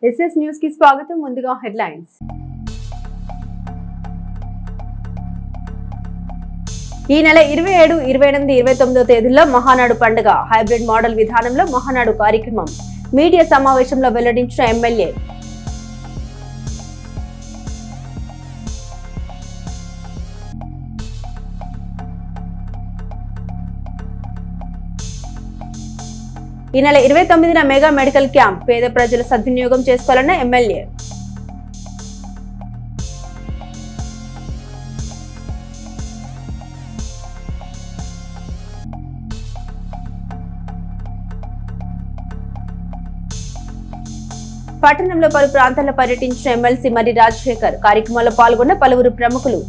SS news కి స్వాగతం. ముందుగా హెడ్లైన్స్. ఈ నెల 27, 28, 29 తేదీల్లో మహానాడు పండుగ హైబ్రిడ్ మోడల్ విధానంలో మహానాడు కార్యక్రమం మీడియా సమావేశంలో వెల్లడించిన ఎమ్మెల్యే. ఈ నెల 29న మెగా మెడికల్ క్యాంప్ పేద ప్రజలు సద్వినియోగం చేసుకోవాలన్న ఎమ్మెల్యే. పట్టణంలో పలు ప్రాంతాల్లో పర్యటించిన ఎమ్మెల్సీ మర్రి రాజశేఖర్. కార్యక్రమంలో పాల్గొన్న పలువురు ప్రముఖులు.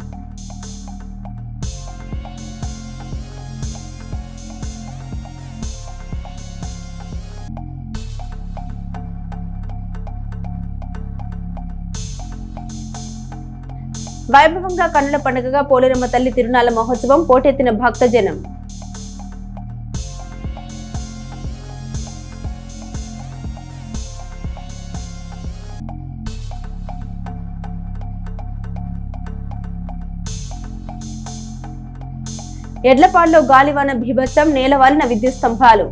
వైభవంగా కన్నుల పండుగగా పోలేరమ్మ తల్లి తిరునాళ్ల మహోత్సవం. పోటెత్తిన భక్తజనం. ఎడ్లపాడులో గాలివాన బీభత్సం, నేలవాలిన విద్యుత్ స్తంభాలు.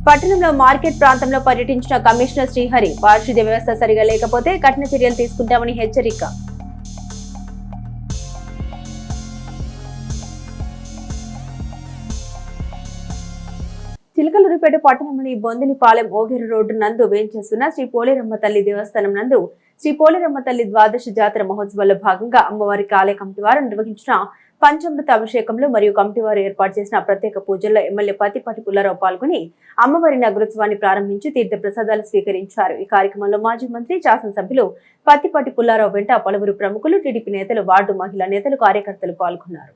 పట్టణంలో మార్కెట్ ప్రాంతంలో పర్యటించిన కమిషనర్ శ్రీహరి. పారిశుద్ధ్య వ్యవస్థ సరిగా లేకపోతే కఠిన చర్యలు తీసుకుంటామని హెచ్చరిక. చిలకలూరిపేట పట్టణంలోని బొందిలిపాలెం ఓగేరు రోడ్డు నందు వేంచేస్తున్న శ్రీ పోలేరమ్మ తల్లి దేవస్థానం నందు శ్రీ పోలేరమ్మ తల్లి ద్వాదశ జాతర మహోత్సవాల్లో భాగంగా అమ్మవారికి ఆలయ కమిటీ వారు నిర్వహించిన పంచామృత అభిషేకంలో మరియు కమిటీ వారు ఏర్పాటు చేసిన ప్రత్యేక పూజల్లో ఎమ్మెల్యే పత్తిపాటి పుల్లారావు పాల్గొని అమ్మవారి నగరోత్సవాన్ని ప్రారంభించి తీర్థ ప్రసాదాలు స్వీకరించారు. ఈ కార్యక్రమంలో మాజీ మంత్రి, శాసనసభ్యులు పత్తిపాటి పుల్లారావు వెంట పలువురు ప్రముఖులు, టీడీపీ నేతలు, వార్డు మహిళా నేతలు, కార్యకర్తలు పాల్గొన్నారు.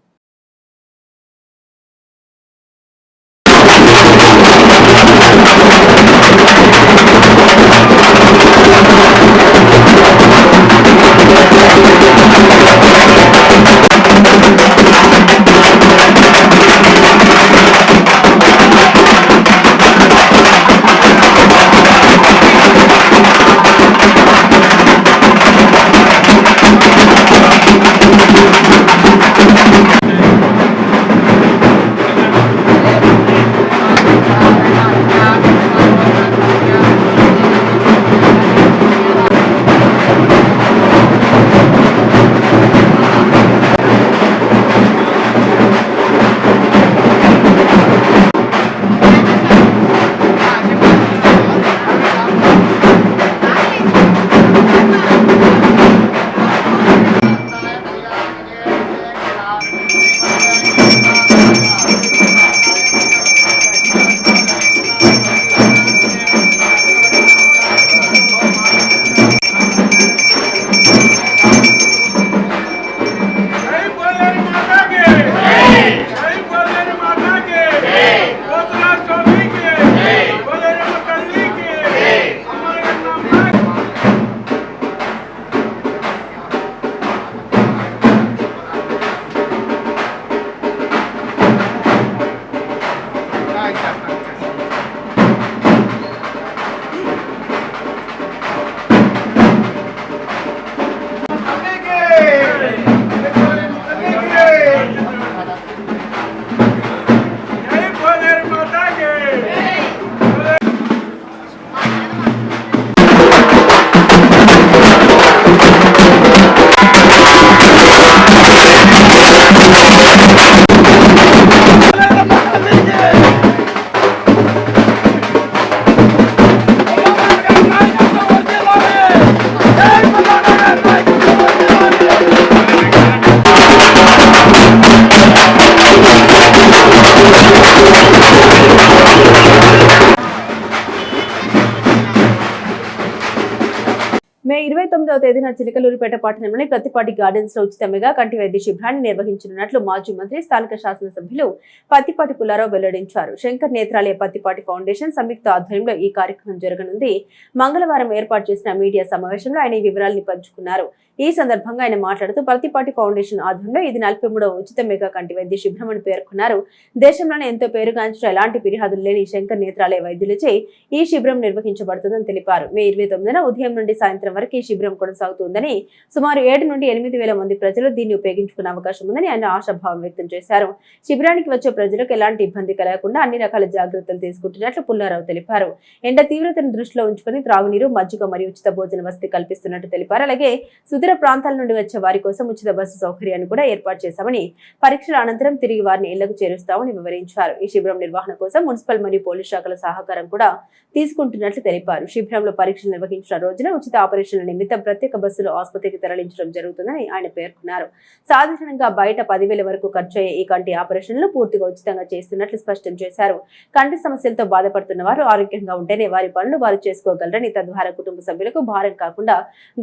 29వ తేదీన చిలకలూరిపేట పట్టణంలోని ప్రతిపాటి గార్డెన్స్ లో ఉచిత మెగా కంటి వైద్య శిబిరాన్ని నిర్వహించనున్నట్లు మాజీ మంత్రి స్థానిక శాసనసభ్యులు పత్తిపాటి పుల్లారావు వెల్లడించారు. శంకర్ నేత్రాలయ పత్తిపాటి ఫౌండేషన్ సంయుక్త ఆధ్వర్యంలో ఈ కార్యక్రమం జరగనుంది. మంగళవారం ఏర్పాటు చేసిన మీడియా సమావేశంలో ఆయన ఈ వివరాలను పంచుకున్నారు. ఈ సందర్భంగా ఆయన మాట్లాడుతూ పత్తిపాటి ఫౌండేషన్ ఆధ్వర్యంలో ఇది 43వ ఉచిత మెగా కంటి వైద్య శిబిరం అని పేర్కొన్నారు. దేశంలోనే ఎంతో పేరుగాంచిన ఎలాంటి ఫిర్యాదులు లేని శంకర్ నేత్రాలయ వైద్యులచే ఈ శిబిరం నిర్వహించబడుతుందని తెలిపారు. మే 29న ఉదయం నుండి సాయంత్రం వరకు ఈ శిబిరం కొనసాగుతుందని, సుమారు 7 నుండి 8,000 మంది ప్రజలు దీన్ని ఉపయోగించుకునే అవకాశం ఉందని ఆయన ఆశాభావం వ్యక్తం చేశారు. శిబిరానికి వచ్చే ప్రజలకు ఎలాంటి ఇబ్బంది కలగకుండా అన్ని రకాల జాగ్రత్తలు తీసుకుంటున్నట్లు పుల్లారావు తెలిపారు. ఎండ తీవ్రతను దృష్టిలో ఉంచుకుని త్రాగునీరు, మజ్జిగ మరియు ఉచిత భోజన వసతి కల్పిస్తున్నట్టు తెలిపారు. అలాగే సుదూర ప్రాంతాల నుండి వచ్చే వారి కోసం ఉచిత బస్సు సౌకర్యాన్ని కూడా ఏర్పాటు చేశామని, పరీక్షల అనంతరం తిరిగి వారిని ఇళ్లకు చేరుస్తామని వివరించారు. ఈ శిబిరం నిర్వహణ కోసం మున్సిపల్ మరియు పోలీస్ శాఖల సహకారం కూడా తీసుకుంటున్నట్లు తెలిపారు. శిబిరంలో పరీక్షలు నిర్వహించిన రోజున ఉచిత ఆపరేషన్ల నిమిత్తం ప్రత్యేక బస్సులు ఆసుపత్రికి తరలించడం జరుగుతుందని ఆయన పేర్కొన్నారు. సాధారణంగా బయట 10,000 వరకు ఖర్చు అయ్యే ఈ కంటి ఆపరేషన్లు పూర్తిగా ఉచితంగా చేస్తున్నట్లు స్పష్టం చేశారు. కంటి సమస్యలతో బాధపడుతున్న వారు ఆరోగ్యంగా ఉంటేనే వారి పనులు వారు చేసుకోగలరని, తద్వారా కుటుంబ సభ్యులకు భారం కాకుండా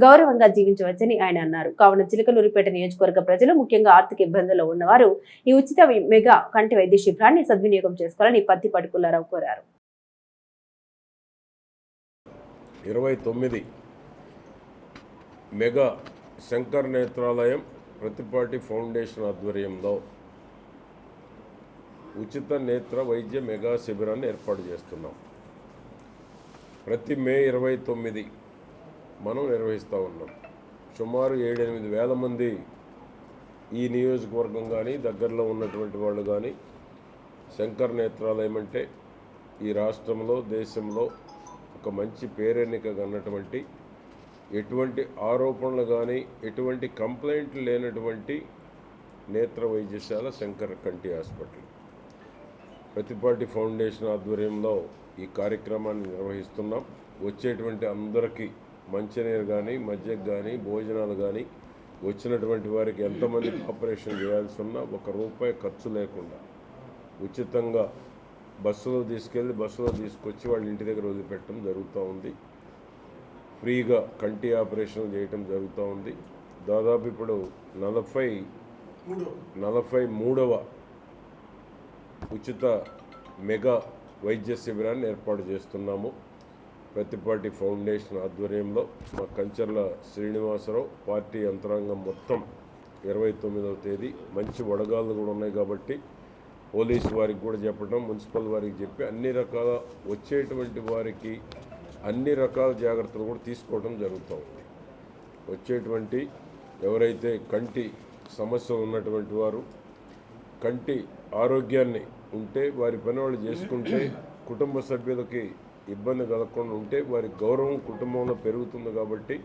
గౌరవంగా జీవించవచ్చని ఆయన అన్నారు. కావున చిలకలూరిపేట నియోజకవర్గ ప్రజలు, ముఖ్యంగా ఆర్థిక ఇబ్బందుల్లో ఉన్నవారు ఈ ఉచిత మెగా కంటి వైద్య శిబిరాన్ని సద్వినియోగం చేసుకోవాలని పత్తిపాటి పుల్లారావు కోరారు. 29 మెగా శంకర్ నేత్రాలయం ప్రతిపాటి ఫౌండేషన్ ఆధ్వర్యంలో ఉచిత నేత్ర వైద్య మెగా శిబిరాన్ని ఏర్పాటు చేస్తున్నాం. ప్రతి మే 29 మనం నిర్వహిస్తూ ఉన్నాం. సుమారు 7-8 వేల మంది ఈ నియోజకవర్గం కానీ దగ్గరలో ఉన్నటువంటి వాళ్ళు కానీ శంకర్ నేత్రాలయం అంటే ఈ రాష్ట్రంలో, దేశంలో ఒక మంచి పేరెన్నిక కన్నటువంటి, ఎటువంటి ఆరోపణలు కానీ ఎటువంటి కంప్లైంట్లు లేనటువంటి నేత్ర వైద్యశాల శంకర్ కంటి హాస్పిటల్. ప్రతిపాటి ఫౌండేషన్ ఆధ్వర్యంలో ఈ కార్యక్రమాన్ని నిర్వహిస్తున్నాం. వచ్చేటువంటి అందరికీ మంచినీరు కానీ, మజ్జిగ కానీ, భోజనాలు కానీ, వచ్చినటువంటి వారికి ఎంతమంది ఆపరేషన్ చేయాల్సి ఉన్నా ₹1 ఖర్చు లేకుండా ఉచితంగా బస్సులో తీసుకెళ్ళి బస్సులో తీసుకొచ్చి వాళ్ళ ఇంటి దగ్గర వదిలిపెట్టడం జరుగుతూ ఉంది. ఫ్రీగా కంటి ఆపరేషన్ చేయటం జరుగుతూ ఉంది. దాదాపు ఇప్పుడు 43వ ఉచిత మెగా వైద్య శిబిరాన్ని ఏర్పాటు చేస్తున్నాము. ప్రతిపాటి ఫౌండేషన్ ఆధ్వర్యంలో మా కంచర్ల శ్రీనివాసరావు పార్టీ యంత్రాంగం మొత్తం 29వ తేదీ మంచి వడగాళ్ళు కూడా ఉన్నాయి కాబట్టి పోలీసు వారికి కూడా చెప్పడం, మున్సిపల్ వారికి చెప్పి అన్ని రకాల వచ్చేటువంటి వారికి అన్ని రకాల జాగ్రత్తలు కూడా తీసుకోవడం జరుగుతూ ఉంది. వచ్చేటువంటి ఎవరైతే కంటి సమస్యలు ఉన్నటువంటి వారు, కంటి ఆరోగ్యాన్ని ఉంటే వారి పని వాళ్ళు చేసుకుంటే, కుటుంబ సభ్యులకి ఇబ్బంది కలగకుండా ఉంటే వారి గౌరవం కుటుంబంలో పెరుగుతుంది. కాబట్టి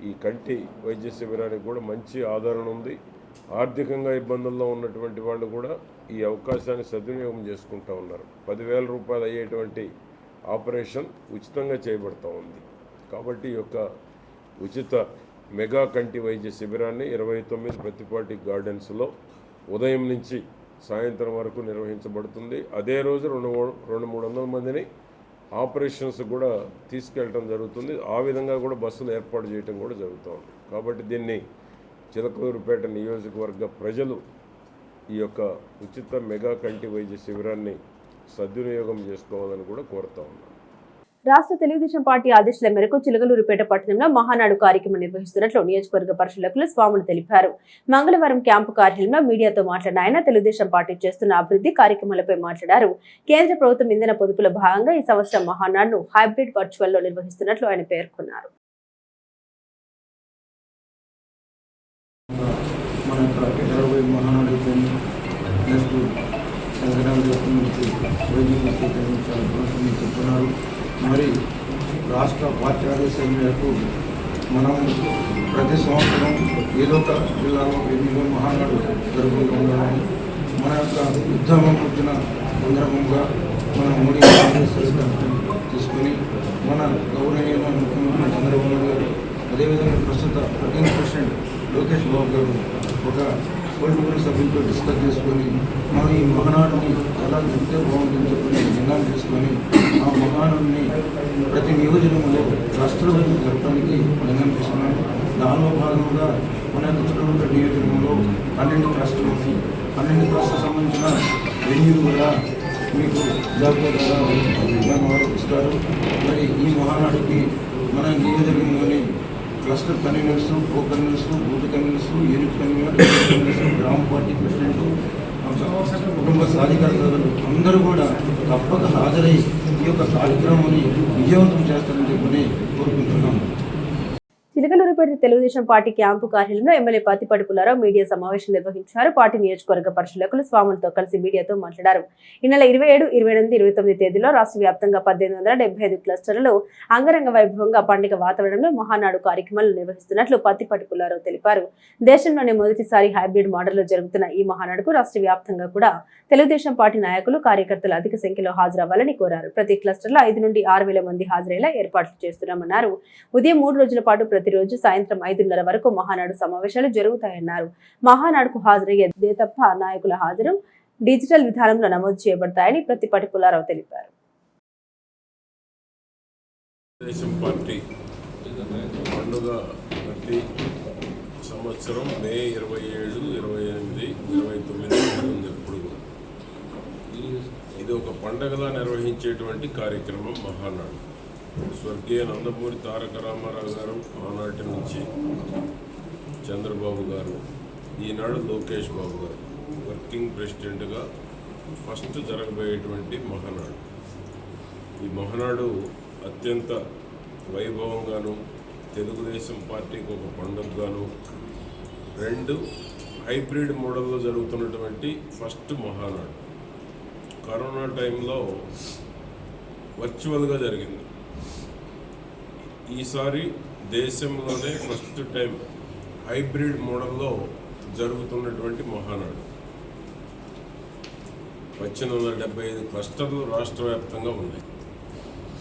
ఈ కంటి వైద్య శిబిరానికి కూడా మంచి ఆదరణ ఉంది. ఆర్థికంగా ఇబ్బందుల్లో ఉన్నటువంటి వాళ్ళు కూడా ఈ అవకాశాన్ని సద్వినియోగం చేసుకుంటూ ఉన్నారు. ₹10,000 అయ్యేటువంటి ఆపరేషన్ ఉచితంగా చేయబడుతూ ఉంది. కాబట్టి ఈ యొక్క ఉచిత మెగా కంటి వైద్య శిబిరాన్ని 29 ప్రతిపాటి గార్డెన్స్లో ఉదయం నుంచి సాయంత్రం వరకు నిర్వహించబడుతుంది. అదే రోజు 200-300 మందిని ఆపరేషన్స్ కూడా తీసుకెళ్ళటం జరుగుతుంది. ఆ విధంగా కూడా బస్సులు ఏర్పాటు చేయడం కూడా జరుగుతూ ఉంది. కాబట్టి దీన్ని చిలకలూరిపేట నియోజకవర్గ ప్రజలు ఈ యొక్క ఉచిత మెగా కంటి వైద్య శిబిరాన్ని సద్వినియోగం చేసుకోవాలని కూడా కోరుతా ఉన్నాను. రాష్ట్ర తెలుగుదేశం పార్టీ ఆదేశాల మేరకు చిలకలూరిపేట పట్టణంలో మహానాడు కార్యక్రమం నిర్వహిస్తున్నట్లు నియోజకవర్గ పరిశీలకులు స్వాములు తెలిపారు. మంగళవారం క్యాంపు కార్యాలయంలో మీడియాతో మాట్లాడిన ఆయన తెలుగుదేశం పార్టీ చేస్తున్న అభివృద్ధి కార్యక్రమాలపై మాట్లాడారు. కేంద్ర ప్రభుత్వం ఇంధన పొదుపులో భాగంగా ఈ సంవత్సరం మహానాడును హైబ్రిడ్ వర్చువల్ లో నిర్వహిస్తున్నట్లు ఆయన పేర్కొన్నారు. మరి రాష్ట్ర పార్టీ ఆదేశాల మేరకు మనం ప్రతి సంవత్సరం ఏదో ఒక జిల్లాలో ఎన్నికల మహానాడు జరుగుతూ ఉండాలని మన యొక్క ఉద్యమం వచ్చిన సందర్భంగా మన మోడీ తీసుకొని మన గౌరవనీయమైన ముఖ్యమంత్రి చంద్రబాబు నాయుడు గారు, అదేవిధంగా ప్రస్తుత 13% లోకేష్ బాబు గారు ఒక పొలిటికల్ సభ్యులతో డిస్కస్ చేసుకొని మనం ఈ మహానాడుని ఎలా చెప్తే బాగుంటుందని చెప్పి నిర్ణయం చేసుకొని ఆ మహానాడుని ప్రతి నియోజకవర్గంలో క్లస్టర్ వైపు జరపడానికి నిర్ణయించుకున్నాను. దానిలో భాగంగా మన యొక్క చిత్తూరు నియోజకవర్గంలో 12 క్లస్టర్లు ఉన్నాయి. 12 క్లస్టర్ సంబంధించిన వెన్యూలు కూడా మీకు జాబితా ద్వారా వారు ఇస్తారు. మరి ఈ మహానాడికి మన నియోజకవర్గంలోని cluster conveners, co conveners, booth conveners, unit conveners, గ్రామ పార్టీ ప్రెసిడెంట్, కుటుంబ సాధికారులు అందరూ కూడా తప్పక హాజరై ఈ యొక్క కార్యక్రమాన్ని విజయవంతం చేస్తారని చెప్పని కోరుకుంటున్నాము. చిలకలూరుపేట తెలుగుదేశం పార్టీ క్యాంపు కార్యాలయంలో ఎమ్మెల్యే పత్తిపాటి పుల్లారావు మీడియా సమావేశం నిర్వహించారు. పార్టీ నియోజకవర్గ పరిశీలకులు స్వాములతో కలిసి మీడియాతో మాట్లాడారు. ఈ నెల 27, 28, 29 తేదీలో రాష్ట్ర వ్యాప్తంగా 1875 క్లస్టర్లలో అంగరంగ వైభవంగా పండుగ వాతావరణంలో మహానాడు కార్యక్రమాలు నిర్వహిస్తున్నట్లు పత్తిపాటి పుల్లారావు తెలిపారు. దేశంలోనే మొదటిసారి హైబ్రిడ్ మోడల్లో జరుగుతున్న ఈ మహానాడుకు రాష్ట్ర వ్యాప్తంగా కూడా తెలుగుదేశం పార్టీ నాయకులు, కార్యకర్తలు అధిక సంఖ్యలో హాజరవ్వాలని కోరారు. ప్రతి క్లస్టర్లో 5 నుండి 6,000 మంది హాజరయ్యేలా ఏర్పాట్లు చేస్తున్నామన్నారు. ఉదయం 3 రోజుల పాటు ప్రతిరోజు సాయంత్రం 5:30 వరకు మహానాడు సమావేశాలు జరుగుతాయన్నారు. మహానాడుకు హాజరయ్యే తప్ప నాయకుల హాజరు డిజిటల్ విధానంలో నమోదు చేయబడతాయని పత్తిపాటి పుల్లారావు తెలిపారు. తెలుగుదేశం పార్టీ పండుగ ప్రతి సంవత్సరం మే 27, 28, 29 ఎప్పుడు ఇది ఒక పండగలా నిర్వహించేటువంటి కార్యక్రమం మహానాడు. స్వర్గీయ నందమూరి తారక రామారావు గారు ఆనాటి నుంచి చంద్రబాబు గారు, ఈనాడు లోకేష్ బాబు గారు వర్కింగ్ ప్రెసిడెంట్గా ఫస్ట్ జరగబోయేటువంటి మహానాడు. ఈ మహానాడు అత్యంత వైభవంగాను, తెలుగుదేశం పార్టీకి ఒక పండుగగాను, 2 హైబ్రిడ్ మోడల్లో జరుగుతున్నటువంటి ఫస్ట్ మహానాడు. కరోనా టైంలో వర్చువల్గా జరిగింది. ఈసారి దేశంలోనే ఫస్ట్ టైం హైబ్రిడ్ మోడల్లో జరుగుతున్నటువంటి మహానాడు. 1875 క్లస్టర్లు రాష్ట్ర వ్యాప్తంగా ఉన్నాయి.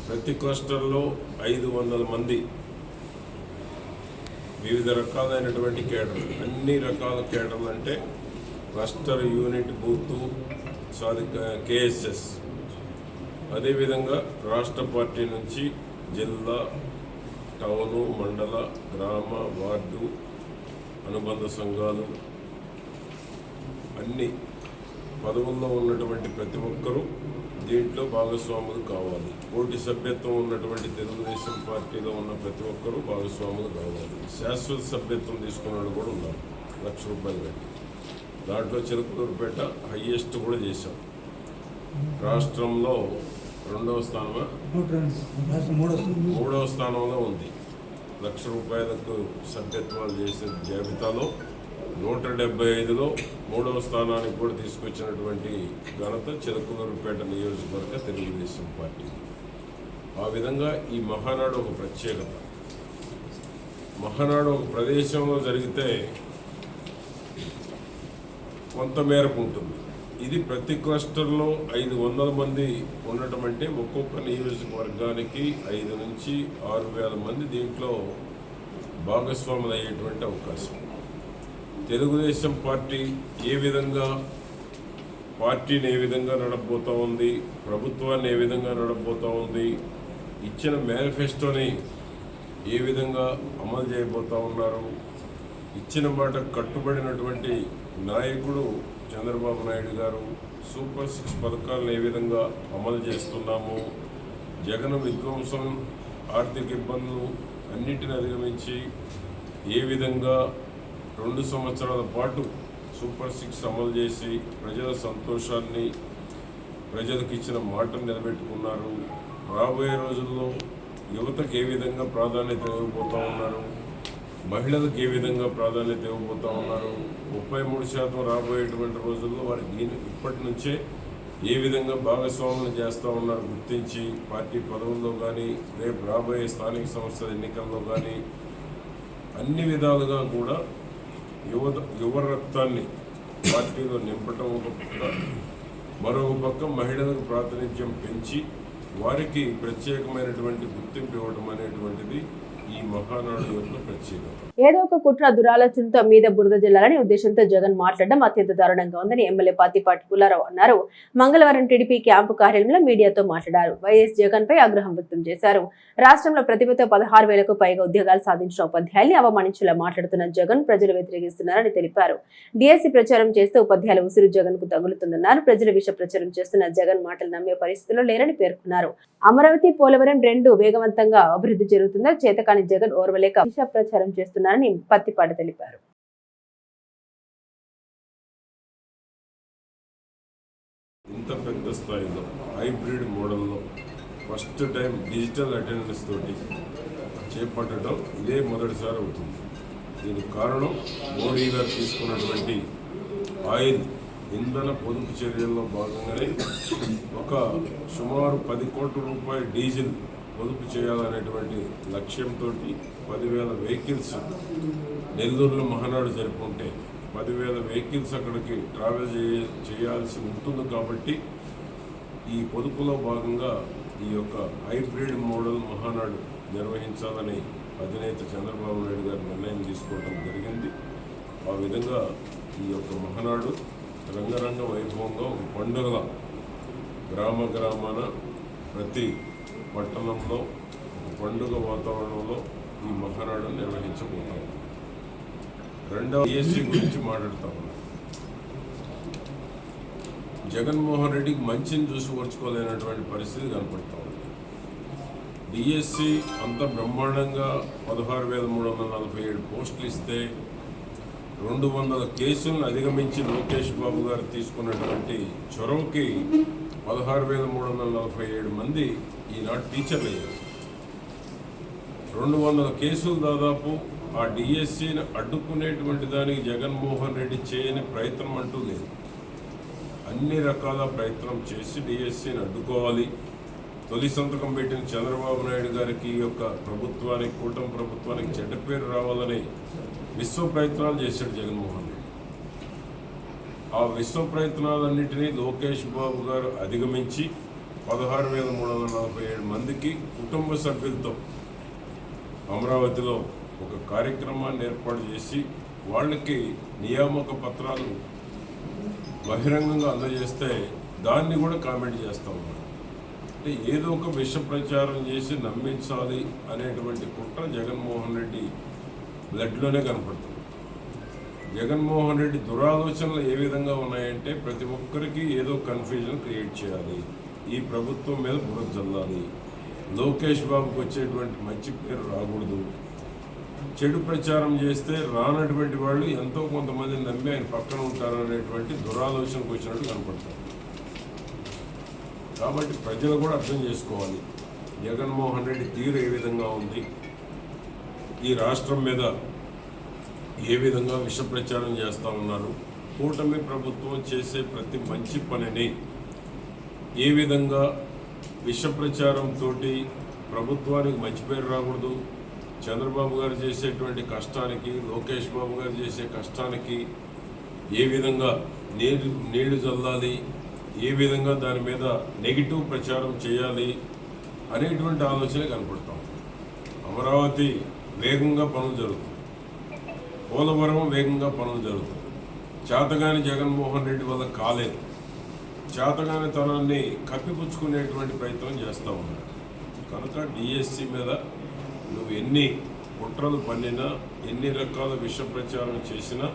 ప్రతి క్లస్టర్లో 500 మంది వివిధ రకాలైనటువంటి కేడర్లు, అన్ని రకాల కేడర్లు అంటే క్లస్టర్, యూనిట్, బూత్, కేఎస్ఎస్, అదేవిధంగా రాష్ట్ర పార్టీ నుంచి జిల్లా, టౌను, మండల, గ్రామ, వార్డు, అనుబంధ సంఘాలు, అన్ని పదవుల్లో ఉన్నటువంటి ప్రతి ఒక్కరూ దీంట్లో భాగస్వాములు కావాలి. పోటీ సభ్యత్వం ఉన్నటువంటి తెలుగుదేశం పార్టీలో ఉన్న ప్రతి ఒక్కరూ భాగస్వాములు కావాలి. శాశ్వత సభ్యత్వం తీసుకున్నాడు కూడా ఉన్నారు, ₹1,00,000 పెట్టి. దాంట్లో చిలకలూరుపేట హయ్యెస్ట్ కూడా చేశాం. రాష్ట్రంలో 2వ స్థానమా 3వ స్థానంలో ఉంది. ₹1,00,000 సభ్యత్వాలు చేసిన జాబితాలో 175లో 3వ స్థానానికి కూడా తీసుకొచ్చినటువంటి ఘనత చిలకలూరుపేట నియోజకవర్గ తెలుగుదేశం పార్టీ. ఆ విధంగా ఈ మహానాడు ఒక ప్రత్యేకత. మహానాడు ఒక ప్రదేశంలో జరిగితే కొంత మేరకు ఉంటుంది. ఇది ప్రతి క్లస్టర్లో 500 మంది ఉండటం అంటే ఒక్కొక్క నియోజకవర్గానికి 5 నుంచి 6,000 మంది దీంట్లో భాగస్వాములు అయ్యేటువంటి అవకాశం. తెలుగుదేశం పార్టీ ఏ విధంగా పార్టీని ఏ విధంగా నడపబోతూ ఉంది, ప్రభుత్వాన్ని ఏ విధంగా నడపబోతూ ఉంది, ఇచ్చిన మేనిఫెస్టోని ఏ విధంగా అమలు చేయబోతూ ఉన్నారు, ఇచ్చిన మాట కట్టుబడినటువంటి నాయకుడు చంద్రబాబు నాయుడు గారు, సూపర్ 6 పథకాలను ఏ విధంగా అమలు చేస్తున్నాము, జగన్ విధ్వంసం, ఆర్థిక ఇబ్బందులు అన్నిటిని అధిగమించి ఏ విధంగా 2 సంవత్సరాల పాటు సూపర్ 6 అమలు చేసి ప్రజల సంతోషాన్ని, ప్రజలకు ఇచ్చిన మాటను నిలబెట్టుకున్నారు. రాబోయే రోజుల్లో యువతకు ఏ విధంగా ప్రాధాన్యత ఇవ్వబోతూ ఉన్నారు, మహిళలకు ఏ విధంగా ప్రాధాన్యత ఇవ్వబోతూ ఉన్నారు, 33% రాబోయేటువంటి రోజుల్లో వారికి ఇప్పటి నుంచే ఏ విధంగా భాగస్వాములు చేస్తూ ఉన్నారు గుర్తించి పార్టీ పదవుల్లో కానీ, రేపు రాబోయే స్థానిక సంస్థల ఎన్నికల్లో కానీ అన్ని విధాలుగా కూడా యువ రక్తాన్ని పార్టీలో నింపటం ఒక పక్క, మరొక పక్క మహిళలకు ప్రాతినిధ్యం పెంచి వారికి ప్రత్యేకమైనటువంటి గుర్తింపు ఇవ్వడం అనేటువంటిది ఈ మహానాడు యొక్క ప్రత్యేకత. ఏదో ఒక కుట్ర దురాలోచనతో మీద బురద జల్లాలని ఉద్దేశంతో జగన్ మాట్లాడడం అత్యంత దారుణంగా ఉందని ఎమ్మెల్యే పత్తిపాటి పుల్లారావు అన్నారు. మంగళవారం టీడీపీ క్యాంపు కార్యాలయంలో మీడియాతో మాట్లాడారు. వైఎస్ జగన్ పై ఆగ్రహం వ్యక్తం చేశారు. రాష్ట్రంలో ప్రతిభతో 16,000కు పైగా ఉద్యోగాలు సాధించిన ఉపాధ్యాయుల్ని అవమానించేలా మాట్లాడుతున్న జగన్ ప్రజలు వ్యతిరేకిస్తున్నారని తెలిపారు. డిఎస్సి ప్రచారం చేస్తూ ఉపాధ్యాయుల ఉసిరు జగన్ కు తగులుతుందన్నారు. ప్రజల విష ప్రచారం చేస్తున్న జగన్ మాటలు నమ్మే పరిస్థితుల్లో లేరని పేర్కొన్నారు. అమరావతి, పోలవరం రెండు వేగవంతంగా అభివృద్ధి జరుగుతుందో చేతకాని జగన్ ఓర్వలేక విష ప్రచారం చేస్తున్నారని పత్తిపాటి తెలిపారు. ఇంత పెద్ద స్థాయిలో హైబ్రిడ్ మోడల్లో ఫస్ట్ టైం డిజిటల్ అటెండెన్స్ తోటి చేపట్టడం ఇదే మొదటిసారి అవుతుంది. దీనికి కారణం మోడీ గారు తీసుకున్నటువంటి ఆయిల్ ఇంధన పొదుపు చర్యల్లో భాగంగానే ఒక సుమారు 10 కోట్ల రూపాయల డీజిల్ పొదుపు చేయాలనేటువంటి లక్ష్యంతో 10,000 వెహికల్స్ నెల్లూరులో మహానాడు జరుపుకుంటే 10,000 వెహికల్స్ అక్కడికి ట్రావెల్ చేయాల్సి ఉంటుంది. కాబట్టి ఈ పొదుపులో భాగంగా ఈ యొక్క హైబ్రిడ్ మోడల్ మహానాడు నిర్వహించాలని అధినేత చంద్రబాబు నాయుడు గారు నిర్ణయం తీసుకోవడం జరిగింది. ఆ విధంగా ఈ యొక్క మహానాడు రంగరంగ వైభవంగా ఒక పండుగల గ్రామాన ప్రతి పట్టణంలో ఒక పండుగ వాతావరణంలో ఈ మహానాడును నిర్వహించబోతాం. రెండవ డిఎస్సి గురించి మాట్లాడుతూ ఉన్నాం. జగన్మోహన్ రెడ్డికి మంచిని చూసి ఓర్చుకోలేనటువంటి పరిస్థితి కనపడతా ఉంది. డిఎస్సి అంత బ్రహ్మాండంగా 16,347 పోస్టులు ఇస్తే 200 కేసులను అధిగమించి లోకేష్ బాబు గారు తీసుకున్నటువంటి చొరవకి 16,347 మంది ఈనాడు టీచర్లు అయ్యారు. 200 కేసులు దాదాపు ఆ డిఎస్సిని అడ్డుకునేటువంటి దానికి జగన్మోహన్ రెడ్డి చేయని ప్రయత్నం అంటూ లేదు. అన్ని రకాల ప్రయత్నం చేసి డిఎస్సిని అడ్డుకోవాలి. తొలి సంతకం పెట్టిన చంద్రబాబు నాయుడు గారికి ఈ యొక్క ప్రభుత్వానికి, కూటమి ప్రభుత్వానికి చెడ్డ పేరు రావాలని విశ్వ ప్రయత్నాలు చేశాడు జగన్మోహన్ రెడ్డి. ఆ విశ్వ ప్రయత్నాలన్నింటినీ లోకేష్ బాబు గారు అధిగమించి 16,347 మందికి కుటుంబ సభ్యులతో అమరావతిలో ఒక కార్యక్రమాన్ని ఏర్పాటు చేసి వాళ్ళకి నియామక పత్రాలు బహిరంగంగా అందజేస్తే దాన్ని కూడా కామెంట్ చేస్తూ ఉన్నారు. అంటే ఏదో ఒక విష ప్రచారం చేసి నమ్మించాలి అనేటువంటి కుట్ర జగన్మోహన్ రెడ్డి బ్లడ్లోనే కనపడుతుంది. జగన్మోహన్ రెడ్డి దురాలోచనలు ఏ విధంగా ఉన్నాయంటే ప్రతి ఒక్కరికి ఏదో కన్ఫ్యూజన్ క్రియేట్ చేయాలి, ఈ ప్రభుత్వం మీద బురద చల్లాలి, లోకేష్ బాబుకు వచ్చేటువంటి మంచి పేరు రాకూడదు, చెడు ప్రచారం చేస్తే రానటువంటి వాళ్ళు ఎంతో కొంతమంది నమ్మి ఆయన పక్కన ఉంటారనేటువంటి దురాలోచనకు వచ్చినట్టు కనపడతారు. కాబట్టి ప్రజలు కూడా అర్థం చేసుకోవాలి జగన్మోహన్ రెడ్డి తీరు ఏ విధంగా ఉంది, ఈ రాష్ట్రం మీద ఏ విధంగా విష ప్రచారం చేస్తూ ఉన్నారు, కూటమి ప్రభుత్వం చేసే ప్రతి మంచి పనిని ఏ విధంగా విష ప్రచారంతో ప్రభుత్వానికి మంచి పేరు రాకూడదు, చంద్రబాబు గారు చేసేటువంటి కష్టానికి, లోకేష్ బాబు గారు చేసే కష్టానికి ఏ విధంగా నీళ్లు చల్లాలి, ఏ విధంగా దాని మీద నెగిటివ్ ప్రచారం చేయాలి అనేటువంటి ఆలోచన కనపడతాం. అమరావతి వేగంగా పనులు జరుగుతుంది, పోలవరం వేగంగా పనులు జరుగుతుంది. చేతగాని జగన్మోహన్ రెడ్డి వల్ల కాలేదు, చేతగాని తనాన్ని కప్పిపుచ్చుకునేటువంటి ప్రయత్నం చేస్తూ ఉన్నారు. కనుక డిఎస్సి మీద నువ్వు ఎన్ని కుట్రలు పన్నినా, ఎన్ని రకాల విష ప్రచారం చేసినా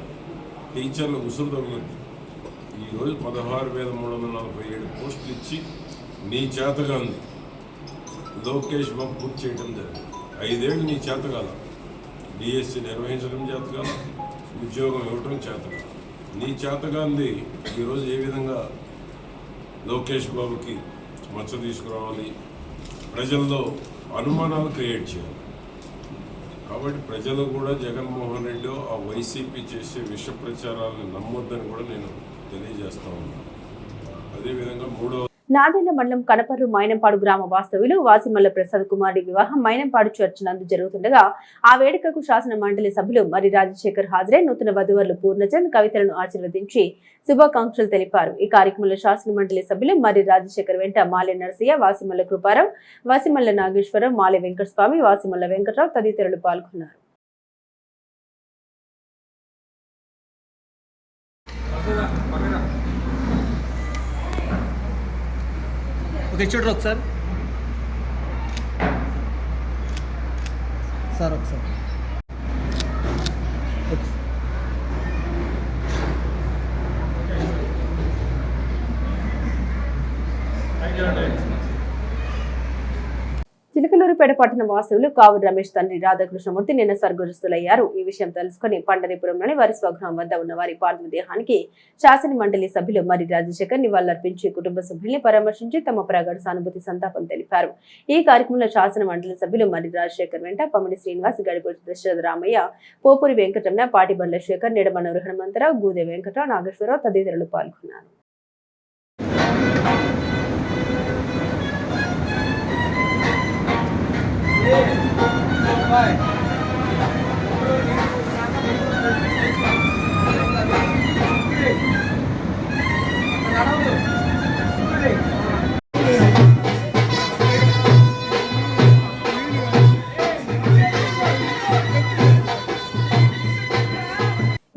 టీచర్లు ఉసురు తగులుద్ది. ఈరోజు 16,347 పోస్టులు ఇచ్చి నీ చేతగాంది లోకేష్ బాబు పూర్తి చేయడం జరిగింది. 5 ఏళ్ళు నీ చేతగాల, డిఎస్సి నిర్వహించడం చేతగాల, ఉద్యోగం ఇవ్వడం చేతగాల. నీ చేతగాంది ఈరోజు ఏ విధంగా లోకేష్ బాబుకి మచ్చ తీసుకురావాలి, ప్రజల్లో అనుమానాలు క్రియేట్ చేయాలి. కాబట్టి ప్రజలు కూడా జగన్మోహన్ రెడ్డి ఆ వైసీపీ చేసే విష ప్రచారాలను నమ్మొద్దని కూడా నేను తెలియజేస్తా ఉన్నాను. అదేవిధంగా నాదెళ్ల మండలం కనపర్రు మైనంపాడు గ్రామ వాస్తవ్యులు వాసిమల్ల ప్రసాద్ కుమారి వివాహం మైనంపాడు చర్చ్ నందు జరుగుతుండగా ఆ వేడుకకు శాసన మండలి సభ్యులు మరి రాజశేఖర్ హాజరై నూతన వధువర్లు పూర్ణచంద్ కవితలను ఆశీర్వదించి శుభాకాంక్షలు తెలిపారు. ఈ కార్యక్రమంలో శాసన మండలి సభ్యులు మరి రాజశేఖర్ వెంట మాలె నరసయ్య, వాసిమల్ల కృపారావు, వాసిమల్ల నాగేశ్వరరావు, మాలె వెంకటస్వామి, వాసిమల్ల వెంకటరావు తదితరులు పాల్గొన్నారు. ఓకే చూడరు ఒకసారి ఒకసారి చిలకలూరుపేట పట్టణ వాస్తవులు కావు రమేష్ తండ్రి రాధాకృష్ణమూర్తి నిన్న స్వర్గస్థులయ్యారు. ఈ విషయం తెలుసుకుని పండరిపురంలోని వారి స్వగృహం వద్ద ఉన్న వారి పార్థివ దేహానికి శాసన మండలి సభ్యులు మరి రాజశేఖర్ నివాళులర్పించి కుటుంబ సభ్యుల్ని పరామర్శించి తమ ప్రగాఢ సానుభూతి సంతాపం తెలిపారు. ఈ కార్యక్రమంలో శాసన మండలి సభ్యులు మరి రాజశేఖర్ వెంట పమిడి శ్రీనివాస్, గడిపూడి దశరథ రామయ్య, పోపూరి వెంకటరమణ, పాటిబండ్ల శేఖర్, నిడమనూరు హనుమంతరావు, గూదె వెంకటరావు, నాగేశ్వరరావు తదితరులు పాల్గొన్నారు.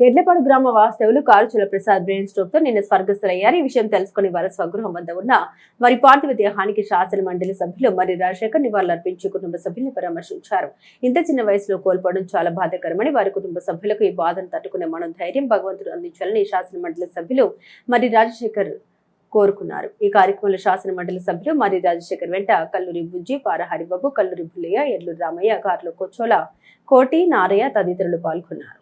ఎడ్లపాడు గ్రామ వాస్తవులు కారుచుల ప్రసాద్ బ్రెయిన్ స్ట్రోక్ తో నిన్న స్వర్గస్థులయ్యారు. ఈ విషయం తెలుసుకుని వారి స్వగృహం వద్ద ఉన్న వారి పార్థివ దేహానికి శాసన మండలి సభ్యులు మరి రాజశేఖర్ నివాళులర్పించి కుటుంబ సభ్యుల్ని పరామర్శించారు. ఇంత చిన్న వయసులో కోల్పోవడం చాలా బాధాకరమని, వారి కుటుంబ సభ్యులకు ఈ బాధను తట్టుకునే మనోధైర్యం భగవంతుడు అందించాలని శాసన మండలి సభ్యులు మరి రాజశేఖర్ కోరుకున్నారు. ఈ కార్యక్రమంలో శాసన మండలి సభ్యులు మరి రాజశేఖర్ వెంట కల్లూరి బుజ్జి, పార హరిబాబు, కల్లూరి బుల్లయ్య, ఎడ్లూరు రామయ్య, కార్లో కొచ్చోల, కోటి, నారయ్య తదితరులు పాల్గొన్నారు.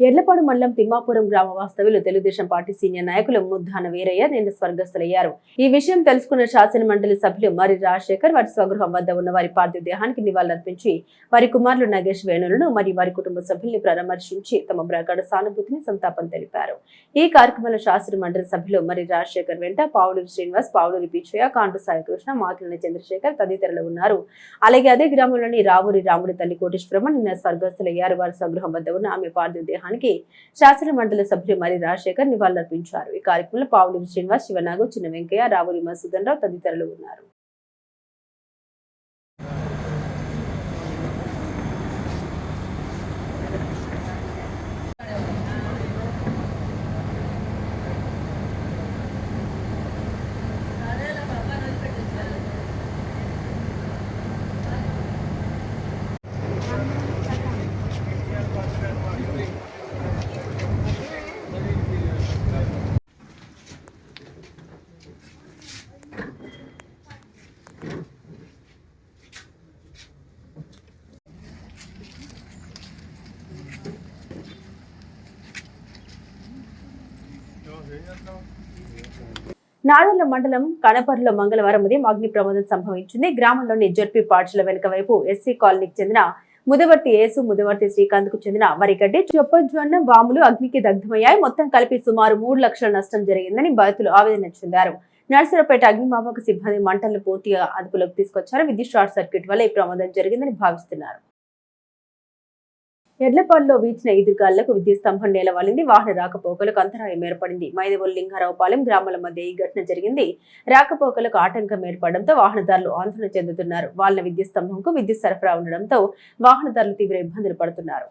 ఎడ్లపాడు మండలం తిమ్మాపురం గ్రామ వాస్తవ్యులు తెలుగుదేశం పార్టీ సీనియర్ నాయకులు ముద్దాన వీరయ్య నిన్న స్వర్గస్థులయ్యారు. ఈ విషయం తెలుసుకున్న శాసన మండలి సభ్యులు మరి రాజశేఖర్ వారి స్వగృహం వద్ద ఉన్న వారి పార్థివ దేహానికి నివాళులర్పించి వారి కుమారులు నగేష్ వేణులను మరియు వారి కుటుంబ సభ్యుల్ని పరామర్శించి తమ ప్రగాఢ సానుభూతిని సంతాపం తెలిపారు. ఈ కార్యక్రమంలో శాసన మండలి సభ్యులు మరి రాజశేఖర్ వెంట పావులూరి శ్రీనివాస్, పావులూరి పిచ్చయ్య, కాంటు సాయికృష్ణ, మాకిలిని చంద్రశేఖర్ తదితరులు ఉన్నారు. అలాగే అదే గ్రామంలోని రావూరి రాముడి తల్లి కోటేశ్వరమ్మ నిన్న స్వర్గస్థులయ్యారు. వారి స్వగృహం వద్ద ఉన్న ఆమె పార్థివ దేహానికి శాసన మండలి సభ్యులు మరి రాజశేఖర్ నివాళులర్పించారు. ఈ కార్యక్రమంలో పావులూరి శ్రీనివాస్, శివనాగు, చిన్న వెంకయ్య, రావూరి మసూదన్ రావు తదితరులు ఉన్నారు. నాదెళ్ల మండలం కనపర్రులో మంగళవారం ఉదయం అగ్ని ప్రమాదం సంభవించింది. గ్రామంలోని జడ్పీ పాఠశాల వెనుక వైపు ఎస్సీ కాలనీకి చెందిన ముదవర్తి యేసు, ముదవర్తి శ్రీకాంత్ కు చెందిన వరిగడ్డి, చొప్పజొన్న, వాములు అగ్నికి దగ్ధమయ్యాయి. మొత్తం కలిపి సుమారు 3 లక్షల నష్టం జరిగిందని బాధితులు ఆవేదన చెందారు. నర్సరావుపేట అగ్నిమాపక సిబ్బంది మంటలను పూర్తిగా అదుపులోకి తీసుకొచ్చారు. విద్యుత్ షార్ట్ సర్క్యూట్ వల్ల ఈ ప్రమాదం జరిగిందని భావిస్తున్నారు. ఎడ్లపాడులో వీచిన ఈదురుగాలులకు విద్యుత్ స్తంభం నేలవాలింది. వాహన రాకపోకలకు అంతరాయం ఏర్పడింది. మైదవోలు, లింగారావుపాలెం గ్రామాల మధ్య ఈ ఘటన జరిగింది. రాకపోకలకు ఆటంకం ఏర్పడడంతో వాహనదారులు ఆందోళన చెందుతున్నారు. వాళ్ల విద్యుత్ స్తంభంకు విద్యుత్ సరఫరా ఉండడంతో వాహనదారులు తీవ్ర ఇబ్బందులు పడుతున్నారు.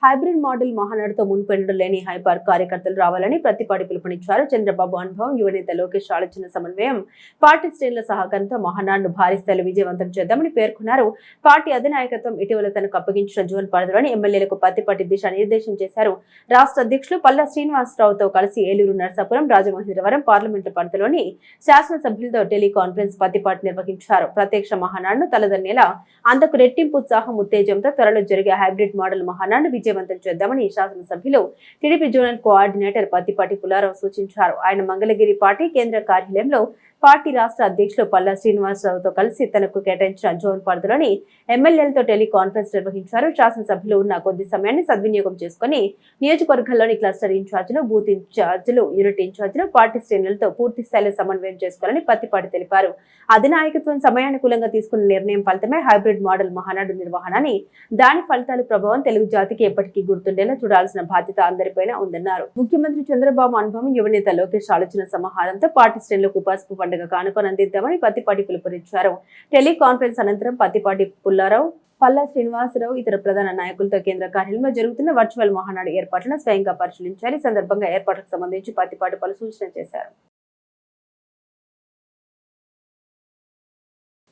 హైబ్రిడ్ మోడల్ మహానాడుతో మున్పెన్నడు లేని హైపార్ కార్యకర్తలు రావాలని ప్రతిపాటి పిలుపునిచ్చారు. చంద్రబాబు అనుభవం, యువనేత లోకేష్ ఆలోచన సమన్వయం, పార్టీ శ్రేణుల సహకారంతో మహానాడును భారీ స్థాయిలో విజయవంతం చేద్దామని పేర్కొన్నారు. పార్టీ అధినాయకత్వం ఇటీవల తనకు అప్పగించిన జోన్ పరిధిలోని ఎమ్మెల్యేలకు ప్రతిపాటి దిశానిర్దేశం చేశారు. రాష్ట్ర అధ్యక్షులు పల్లా శ్రీనివాసరావుతో కలిసి ఏలూరు, నరసాపురం, రాజమహేంద్రవరం పార్లమెంటు పరిధిలోని శాసనసభ్యులతో టెలికాన్ఫరెన్స్ ప్రతిపాటి నిర్వహించారు. ప్రత్యక్ష మహానాడును తలదన్నేలా అంతకు రెట్టింపు ఉత్సాహం, ఉత్తేజంతో త్వరలో జరిగే హైబ్రిడ్ మోడల్ మహానాడు విజయవంతం చేద్దామని శాసనసభ్యులు టీడీపీ జోనల్ కోఆర్డినేటర్ పత్తిపాటి పుల్లారావు సూచించారు. ఆయన మంగళగిరి పార్టీ కేంద్ర కార్యాలయంలో పార్టీ రాష్ట్ర అధ్యక్షులు పల్లా శ్రీనివాసరావుతో కలిసి తనకు కేటాయించిన జోన్ పరిధిలోని ఎమ్మెల్యేలతో టెలికాన్ఫరెన్స్ నిర్వహించారు. శాసనసభ్యులు ఉన్న కొద్ది సమయాన్ని సద్వినియోగం చేసుకుని నియోజకవర్గాల్లోని క్లస్టర్ ఇన్ఛార్జీలు, బూత్ ఇన్ఛార్జీలు, యూనిట్ ఇన్ఛార్జీలు పార్టీ శ్రేణులతో పూర్తి స్థాయిలో సమన్వయం చేసుకోవాలని పత్తిపాటి తెలిపారు. అధినాయకత్వం సమయానుకూలంగా తీసుకున్న నిర్ణయం ఫలితమే హైబ్రిడ్ మోడల్ మహానాడు నిర్వహణని, దాని ఫలితాలు ప్రభావం తెలుగు జాతికి ఎప్పటికీ గుర్తుండేలా చూడాల్సిన బాధ్యత అందరిపైన ఉందన్నారు. ముఖ్యమంత్రి చంద్రబాబు అనుభవం, యువనేత లోకేష్ ఆలోచన సమాహారంతో పార్టీ శ్రేణులకు పసుపు పండుగ కానుకొని అందిద్దామని పత్తిపాటి పిలుపునిచ్చారు. టెలికాన్ఫరెన్స్ అనంతరం పత్తిపాటి పుల్లారావు, పల్లా శ్రీనివాసరావు ఇతర ప్రధాన నాయకులతో కేంద్ర కార్యాలయంలో జరుగుతున్న వర్చువల్ మహానాడు ఏర్పాట్లను స్వయంగా పరిశీలించారు. ఈ సందర్భంగా ఏర్పాట్లకు సంబంధించి పత్తిపాటి పలు సూచనలు చేశారు.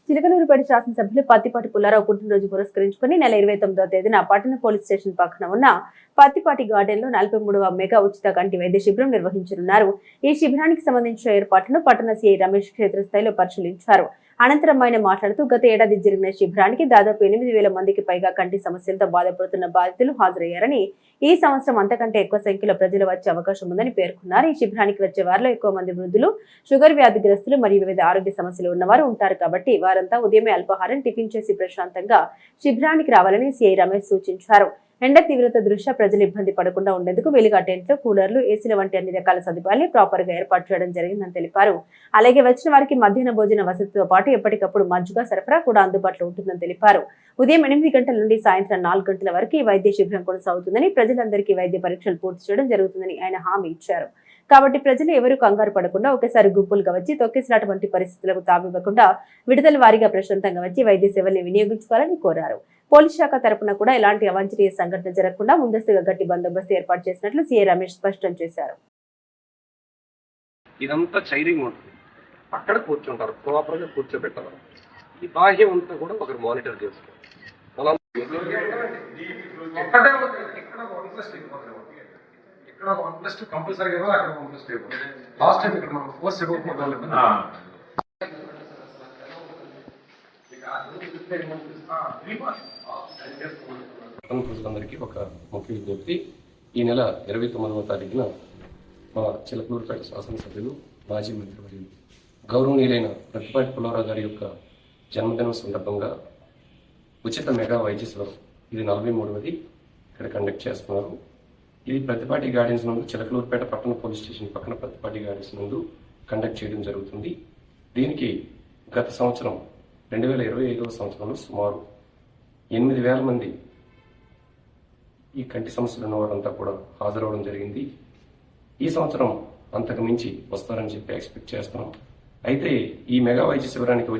చిలకలూరుపేట శాసనసభ్యులు పత్తిపాటి పుల్లారావు పుట్టినరోజు పురస్కరించుకుని నెల 29వ తేదీన పట్టణ పోలీస్ స్టేషన్ పక్కన ఉన్న పత్తిపాటి గార్డెన్ లో 43వ మెగా ఉచిత కంటి వైద్య శిబిరం నిర్వహించనున్నారు. ఈ శిబిరానికి సంబంధించిన ఏర్పాట్లను పట్టణ సీఐ రమేష్ క్షేత్రస్థాయిలో పరిశీలించారు. అనంతరం ఆయన మాట్లాడుతూ గత ఏడాది జరిగిన శిబిరానికి దాదాపు 8,000 మందికి పైగా కంటి సమస్యలతో బాధపడుతున్న బాధితులు హాజరయ్యారని, ఈ సంవత్సరం అంతకంటే ఎక్కువ సంఖ్యలో ప్రజలు వచ్చే అవకాశం ఉందని పేర్కొన్నారు. ఈ శిబిరానికి వచ్చే వారిలో ఎక్కువ మంది వృద్ధులు, షుగర్ వ్యాధిగ్రస్తులు మరియు వివిధ ఆరోగ్య సమస్యలు ఉన్నవారు ఉంటారు కాబట్టి వారంతా ఉదయమే అల్పాహారం, టిఫిన్ చేసి ప్రశాంతంగా శిబిరానికి రావాలని సీఐ రమేష్ సూచించారు. ఎండ తీవ్రత దృష్ట్యా ప్రజలు ఇబ్బంది పడకుండా ఉండేందుకు వీలుగా టెంట్లు, కూలర్లు, ఏసీల వంటి అన్ని రకాల సదుపాయాలు ప్రాపర్ గా ఏర్పాటు చేయడం జరిగిందని తెలిపారు. అలాగే వచ్చిన వారికి మధ్యాహ్న భోజన వసతితో పాటు ఎప్పటికప్పుడు మజ్జిగ సరఫరా కూడా అందుబాటులో ఉంటుందని తెలిపారు. ఉదయం 8 గంటల నుండి సాయంత్రం 4 గంటల వరకు ఈ వైద్య శిబిరం కొనసాగుతుందని, ప్రజలందరికీ వైద్య పరీక్షలు పూర్తి చేయడం జరుగుతుందని ఆయన హామీ ఇచ్చారు. కాబట్టి ప్రజలు ఎవరూ కంగారు పడకుండా ఒకేసారి గుంపులుగా వచ్చి తొక్కిసలాట వంటి పరిస్థితులకు తావివ్వకుండా విడుదల వారీగా ప్రశాంతంగా వచ్చి వైద్య సేవల్ని వినియోగించుకోవాలని కోరారు. పోలీస్ శాఖ తరపున కూడా ఎలాంటి అవాంఛనీయ సంఘటన జరగకుండా ముందస్తుగా గట్టి బందోబస్తు ఏర్పాటు చేసినట్లు సీఐ రమేష్ స్పష్టం చేశారు. ఇదంతా చైరింగ్ ఉంటుంది, అక్కడ కూర్చుంటారు, ప్రాపర్గా కూర్చోబెట్టాలి. ఈ బాహ్యం అంతా కూడా ఒకరు మానిటర్ చేస్తారు. ఇక్కడ 1+2 కంపల్సరీగా ఇవ్వాలి, అక్కడ 1+2 ఇవ్వాలి. లాస్ట్ టైం ఇక్కడ మనం ఫోర్స్ ఇవ్వకపోవడం ప్రజలందరికీ ఒక ముఖ్య విజ్ఞప్తి. ఈ నెల 29వ తారీఖున మా చిలకలూరుపేట శాసనసభ్యులు, మాజీ మంత్రివర్యులు గౌరవనీయులైన పత్తిపాటి పుల్లారావు గారి యొక్క జన్మదినం సందర్భంగా ఉచిత మెగా వైద్య శిబిరం, ఇది 43వది ఇక్కడ కండక్ట్ చేస్తున్నారు. ఇది ప్రతిపాటి గార్డెన్స్ నందు, చిలకలూరుపేట పట్టణ పోలీస్ స్టేషన్ పక్కన ప్రతిపాటి గార్డెన్స్ నందు కండక్ట్ చేయడం జరుగుతుంది. దీనికి గత సంవత్సరం 2025వ సంవత్సరంలో సుమారు 8,000 మంది ఈ కంటి సమస్యలు ఉన్న వారంతా కూడా హాజరవడం జరిగింది. ఈ సంవత్సరం అంతకు మించి వస్తారని చెప్పి ఎక్స్పెక్ట్ చేస్తున్నాం. అయితే ఈ మెగా వైద్య శిబిరానికి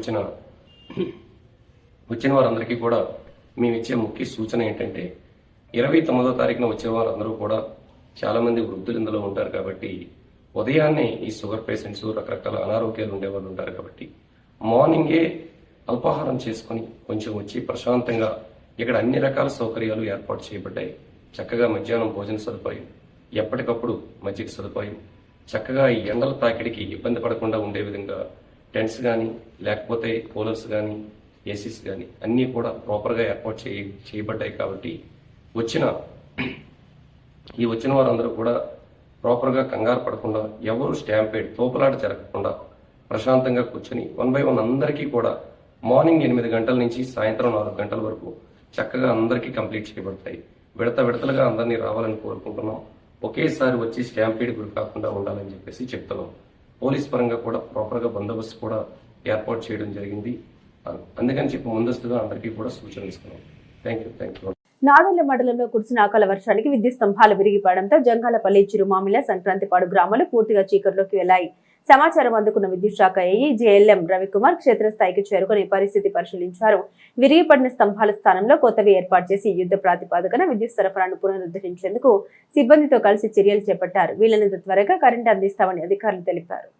వచ్చిన వారందరికీ కూడా మేము ఇచ్చే ముఖ్య సూచన ఏంటంటే, 29వ తారీఖున వచ్చే వారందరూ కూడా చాలా మంది వృద్ధులు ఇందులో ఉంటారు కాబట్టి, ఉదయాన్నే ఈ షుగర్ పేషెంట్స్, రకరకాల అనారోగ్యాలు ఉండేవాళ్ళు ఉంటారు కాబట్టి మార్నింగే అల్పాహారం చేసుకుని కొంచెం వచ్చి ప్రశాంతంగా ఇక్కడ అన్ని రకాల సౌకర్యాలు ఏర్పాటు చేయబడ్డాయి. చక్కగా మధ్యాహ్నం భోజన సదుపాయం, ఎప్పటికప్పుడు మజ్జిగ సదుపాయం, చక్కగా ఈ ఎండల తాకిడికి ఇబ్బంది పడకుండా ఉండే విధంగా టెంట్స్ కానీ, లేకపోతే కూలర్స్ కానీ, ఏసీస్ కానీ అన్నీ కూడా ప్రాపర్గా ఏర్పాటు చేయబడ్డాయి. కాబట్టి వచ్చిన వారందరూ కూడా ప్రాపర్గా కంగారు పడకుండా, ఎవరు స్టాంపేడ్ తోపులాట జరగకుండా ప్రశాంతంగా కూర్చొని 1 by 1 అందరికీ కూడా మార్నింగ్ 8 గంటల నుంచి సాయంత్రం 4 గంటల వరకు చక్కగా అందరికీ కంప్లీట్ చేయబడతాయి. విడతలుగా అందరినీ రావాలని కోరుకుంటున్నాం. ఒకేసారి వచ్చి స్టాంపీడ్ గురి కాకుండా ఉండాలని చెప్పేసి చెప్తున్నాం. పోలీస్ పరంగా కూడా ప్రాపర్గా బందోబస్తు కూడా ఏర్పాటు చేయడం జరిగింది. అందుకని చెప్పి ముందస్తుగా అందరికీ కూడా సూచనలు ఇస్తున్నాం. Thank you. నాదెళ్ల మండలంలో కురిసిన అకాల వర్షానికి విద్యుత్ స్తంభాలు విరిగిపడడంతో జంగాలపల్లి, చిరుమామిల, సంక్రాంతిపాడు గ్రామాలు పూర్తిగా చీకట్లోకి వెళ్లాయి. సమాచారం అందుకున్న విద్యుత్ శాఖ ఏఈ జేఎల్ఎం రవికుమార్ క్షేత్రస్థాయికి చేరుకుని పరిస్థితి పరిశీలించారు. విరిగిపడిన స్తంభాల స్థానంలో కొత్తవి ఏర్పాటు చేసి యుద్ధ ప్రాతిపదికన విద్యుత్ సరఫరాను పునరుద్ధరించేందుకు సిబ్బందితో కలిసి చర్యలు చేపట్టారు. వీలైనంత త్వరగా కరెంటు అందిస్తామని అధికారులు తెలిపారు.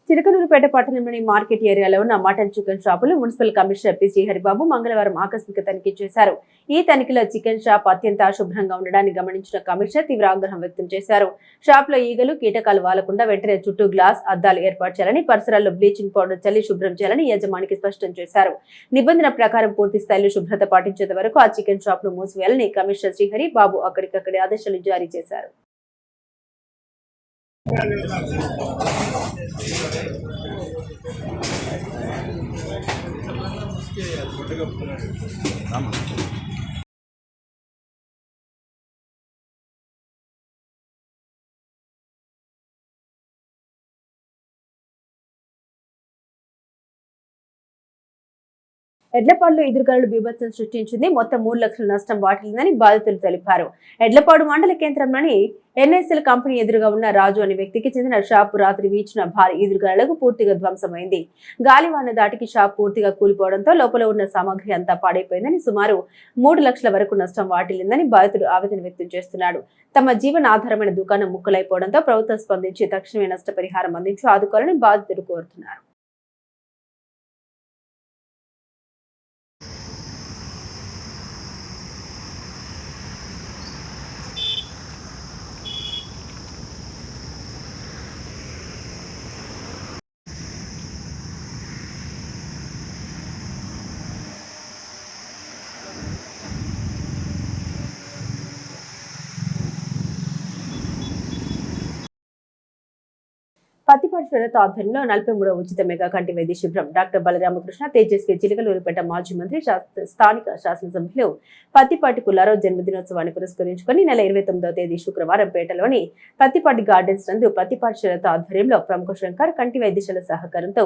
చిలకలూరుపేట పట్టణంలోని మార్కెట్ ఏరియాలో ఉన్న మటన్ చికెన్ షాపులు మున్సిపల్ కమిషనర్ పి శ్రీహరిబాబు మంగళవారం ఆకస్మిక తనిఖీ చేశారు. ఈ తనిఖీలో చికెన్ షాప్ అత్యంత అశుభ్రంగా ఉండడాన్ని గమనించిన కమిషనర్ తీవ్ర ఆగ్రహం వ్యక్తం చేశారు. షాప్ లో ఈగలు కీటకాలు వాలకుండా వెంటనే చుట్టూ గ్లాస్ అద్దాలు ఏర్పాటు చేయాలని, పరిసరాల్లో బ్లీచింగ్ పౌడర్ చల్లి శుభ్రం చేయాలని యజమానికి స్పష్టం చేశారు. నిబంధన ప్రకారం పూర్తి స్థాయిలో శుభ్రత పాటించేంత వరకు ఆ చికెన్ షాప్ ను మూసివేయాలని కమిషనర్ శ్రీహరి బాబు అక్కడికక్కడే ఆదేశాలు జారీ చేశారు. ఎడ్లపాడులో ఎదురుగాలు బీభత్సం సృష్టించింది. మొత్తం 3 లక్షల నష్టం వాటిల్లిందని బాధితులు తెలిపారు. ఎడ్లపాడు మండల కేంద్రంలోని ఎన్ఎస్ఎల్ కంపెనీ ఎదురుగా ఉన్న రాజు అనే వ్యక్తికి చెందిన షాపు రాత్రి వీచిన భారీ ఎదురుగాలకు పూర్తిగా ధ్వంసమైంది. గాలివాన దాటికి షాప్ పూర్తిగా కూలిపోవడంతో లోపల ఉన్న సామాగ్రి అంతా పాడైపోయిందని, సుమారు 3 లక్షల వరకు నష్టం వాటిల్లిందని బాధితుడు ఆవేదన వ్యక్తం చేస్తున్నాడు. తమ జీవనాధారమైన దుకాణం ముక్కలైపోవడంతో ప్రభుత్వం స్పందించి తక్షణమే నష్టపరిహారం అందించి ఆదుకోవాలని బాధితుడు కోరుతున్నారు. పత్తిపాటి శరత్ ఆధ్వర్యంలో 43వ ఉచిత మెగా కంటి వైద్య శిబిరం డాక్టర్ బలరామకృష్ణ తేజస్వి చిలకలూరుపేట మాజీ మంత్రి స్థానిక శాసనసభ్యులు పత్తిపాటి పుల్లారావు జన్మదినోత్సవాన్ని పురస్కరించుకుని నెల 29వ తేదీ శుక్రవారం పేటలోని పత్తిపాటి గార్డెన్స్ నందు పత్తిపాటి శరత్ ఆధ్వర్యంలో ప్రముఖ శంకర్ కంటి వైద్యశాల సహకారంతో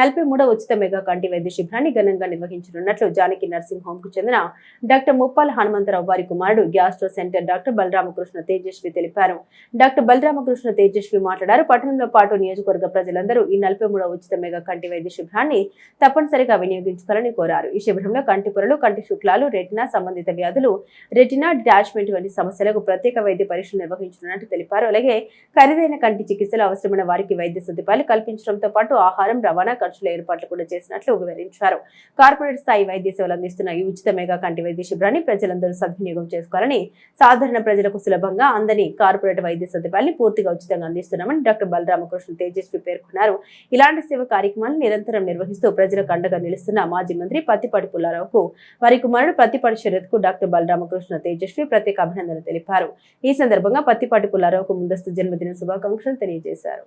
43వ ఉచిత మెగా కంటి వైద్య శిబిరాన్ని ఘనంగా నిర్వహించనున్నట్లు జానకి నర్సింగ్ హోమ్ కు చెందిన డాక్టర్ ముప్పాల హనుమంతరావు వారి కుమారుడు gastro centre doctor Balaramakrishna Tejaswi తెలిపారు. డాక్టర్ బలరామకృష్ణ తేజస్వి మాట్లాడారు. పట్టణంలో పాటు నియోజకవర్గ ప్రజలందరూ ఈ 43వ ఉచిత మెగా కంటి వైద్య శిబిరాన్ని తప్పనిసరిగా వినియోగించుకోవాలని కోరారు. ఈ శిబిరంలో కంటి పొరలు, కంటి శుక్లాలు, రెటినా సంబంధిత వ్యాధులు, రెటినా డాష్మెంట్ వంటి సమస్యలకు ప్రత్యేక వైద్య పరీక్షలు నిర్వహించనున్నట్టు తెలిపారు. అలాగే ఖరీదైన కంటి చికిత్సలు అవసరమైన వారికి వైద్య సదుపాయాలు కల్పించడంతో పాటు ఆహారం, రవాణా ఖర్చుల ఏర్పాట్లు కూడా చేసినట్లు వివరించారు. కార్పొరేట్ స్థాయి వైద్య సేవలు అందిస్తున్న ఈ ఉచిత మెగా కంటి వైద్య శిబిరాన్ని ప్రజలందరూ సద్వినియోగం చేసుకోవాలని, సాధారణ ప్రజలకు సులభంగా అందని కార్పొరేట్ వైద్య సదుపాయాన్ని పూర్తిగా ఉచితంగా అందిస్తున్నామని డాక్టర్ బలరామకృష్ణ తేజస్వి పేర్కొన్నారు. ఇలాంటి సేవ కార్యక్రమాలను నిరంతరం నిర్వహిస్తూ ప్రజలకు అండగా నిలుస్తున్న మాజీ మంత్రి పత్తిపాటి పుల్లారావుకు, వారి కుమారుడు పత్తిపాటి శరత్ కు డాక్టర్ బలరామకృష్ణ తేజస్వి ప్రత్యేక అభినందనలు తెలిపారు. ఈ సందర్భంగా పత్తిపాటి పుల్లారావుకు ముందస్తు జన్మదిన శుభాకాంక్షలు తెలియజేశారు.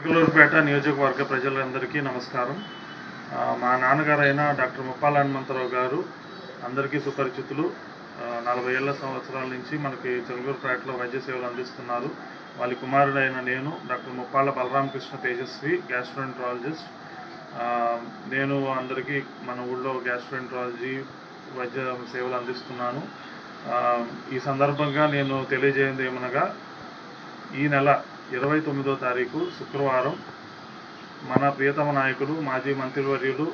చిలకలూరుపేట నియోజకవర్గ ప్రజలందరికీ నమస్కారం. మా నాన్నగారైన డాక్టర్ ముప్పాల హనుమంతరావు గారు అందరికీ సుపరిచితులు. 40 ఏళ్ల సంవత్సరాల నుంచి మనకి చిలకలూరుపేటలో వైద్య సేవలు అందిస్తున్నారు. వాళ్ళ కుమారుడైన నేను డాక్టర్ ముప్పాల బలరామకృష్ణ తేజస్వి, గ్యాస్ట్రోఎంట్రాలజిస్ట్. నేను అందరికీ మన ఊళ్ళో గ్యాస్ట్రోఎంట్రాలజీ వైద్య సేవలు అందిస్తున్నాను. ఈ సందర్భంగా నేను తెలియజేయండి ఏమనగా, ఈ నెల 29వ తారీఖు శుక్రవారం మన ప్రియతమ నాయకులు, మాజీ మంత్రివర్యులు,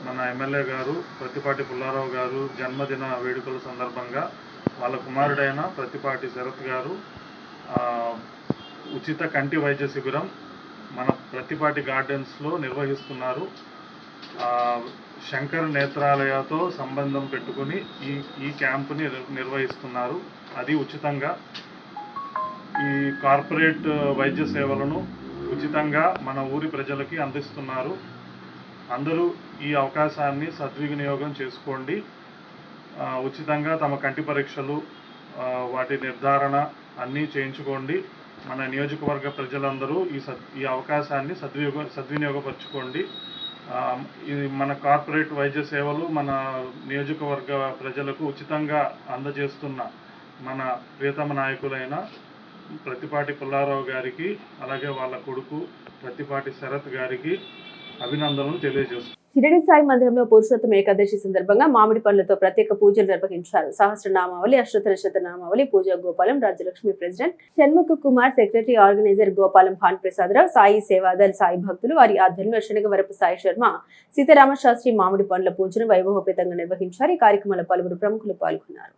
మన ఎమ్మెల్యే గారు ప్రత్తిపాటి పుల్లారావు గారు జన్మదిన వేడుకల సందర్భంగా వాళ్ళ కుమారుడైన ప్రత్తిపాటి శరత్ గారు ఉచిత కంటి వైద్య శిబిరం మన ప్రత్తిపాటి గార్డెన్స్లో నిర్వహిస్తున్నారు. శంకర్ నేత్రాలయతో సంబంధం పెట్టుకుని ఈ క్యాంపుని నిర్వహిస్తున్నారు. అది ఉచితంగా. ఈ కార్పొరేట్ వైద్య సేవలను ఉచితంగా మన ఊరి ప్రజలకి అందిస్తున్నారు. అందరూ ఈ అవకాశాన్ని సద్వినియోగం చేసుకోండి. ఉచితంగా తమ కంటి పరీక్షలు, వాటి నిర్ధారణ అన్నీ చేయించుకోండి. మన నియోజకవర్గ ప్రజలందరూ ఈ అవకాశాన్ని సద్వినియోగపరచుకోండి. ఇది మన కార్పొరేట్ వైద్య సేవలు మన నియోజకవర్గ ప్రజలకు ఉచితంగా అందజేస్తున్న మన ప్రియతమ నాయకులైన ప్రత్తిపాటి పుల్లారావు గారికి, అలాగే వాళ్ళ కొడుకు ప్రత్తిపాటి శరత్ గారికి అభినందనలు తెలియజేస్తున్నాను. షిరిడి సాయి మందిరంలో పురుషోత్తమ ఏకాదశి సందర్భంగా మామిడి పండ్లతో ప్రత్యేక పూజలు నిర్వహించారు. సహస్రనామావళి, అష్టోత్తర శతనామావళి, Pooja Gopalam, Rajyalakshmi president Shanmukha Kumar, secretary organiser Gopalam Bhan Prasadarao, Sai Sevadal Sai భక్తులు వారి ఆధ్వర్యంలో శనగవరపు సాయి శర్మ, సీతారామ శాస్త్రి మామిడి పండ్ల పూజను వైభవపేతంగా నిర్వహించారు. ఈ కార్యక్రమంలో పలువురు ప్రముఖులు పాల్గొన్నారు.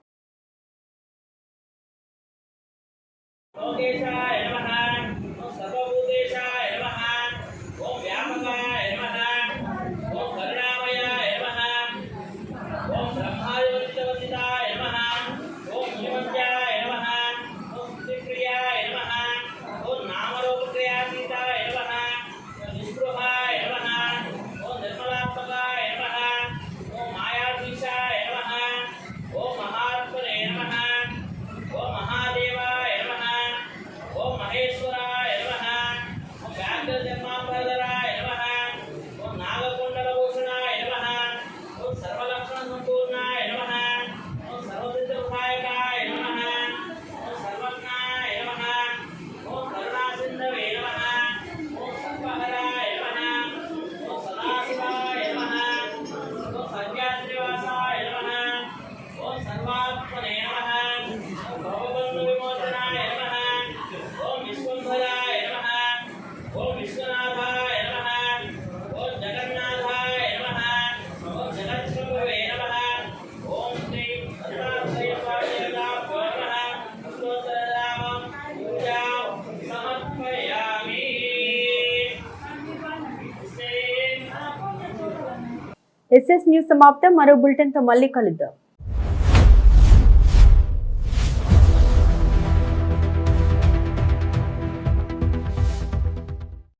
SS న్యూస్ సమాప్తం. మరో బులెటిన్ తో మళ్ళీ కలుద్దాం.